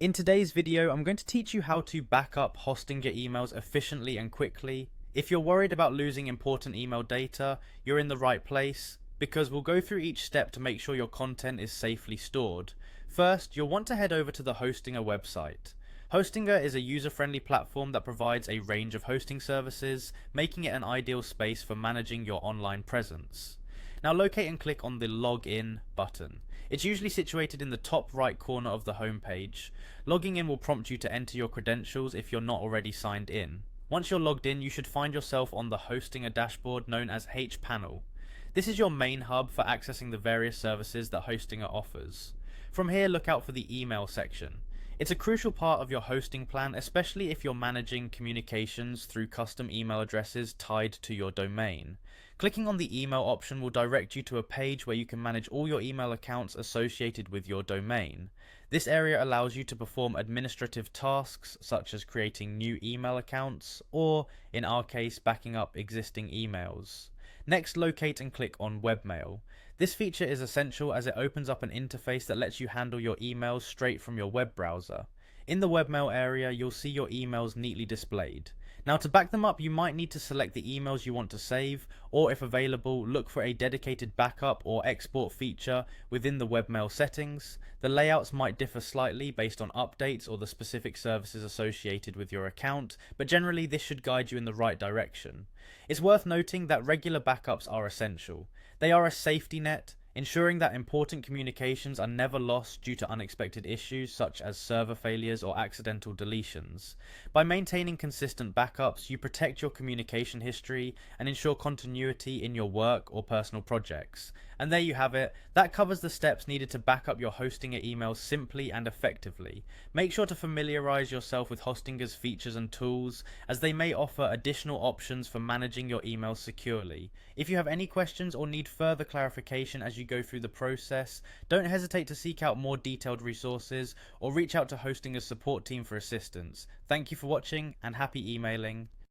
In today's video, I'm going to teach you how to back up Hostinger emails efficiently and quickly. If you're worried about losing important email data, you're in the right place, because we'll go through each step to make sure your content is safely stored. First, you'll want to head over to the Hostinger website. Hostinger is a user-friendly platform that provides a range of hosting services, making it an ideal space for managing your online presence. Now locate and click on the Login button. It's usually situated in the top right corner of the home page. Logging in will prompt you to enter your credentials if you're not already signed in. Once you're logged in, you should find yourself on the Hostinger dashboard known as hPanel. This is your main hub for accessing the various services that Hostinger offers. From here, look out for the email section. It's a crucial part of your hosting plan, especially if you're managing communications through custom email addresses tied to your domain. Clicking on the email option will direct you to a page where you can manage all your email accounts associated with your domain. This area allows you to perform administrative tasks such as creating new email accounts or, in our case, backing up existing emails. Next, locate and click on Webmail. This feature is essential as it opens up an interface that lets you handle your emails straight from your web browser. In the Webmail area, you'll see your emails neatly displayed. Now, to back them up, you might need to select the emails you want to save, or if available, look for a dedicated backup or export feature within the Webmail settings. The layouts might differ slightly based on updates or the specific services associated with your account, but generally this should guide you in the right direction. It's worth noting that regular backups are essential. They are a safety net, ensuring that important communications are never lost due to unexpected issues such as server failures or accidental deletions. By maintaining consistent backups, you protect your communication history and ensure continuity in your work or personal projects. And there you have it. That covers the steps needed to back up your Hostinger emails simply and effectively. Make sure to familiarize yourself with Hostinger's features and tools, as they may offer additional options for managing your emails securely. If you have any questions or need further clarification as you go through the process, don't hesitate to seek out more detailed resources or reach out to Hostinger's support team for assistance. Thank you for watching and happy emailing.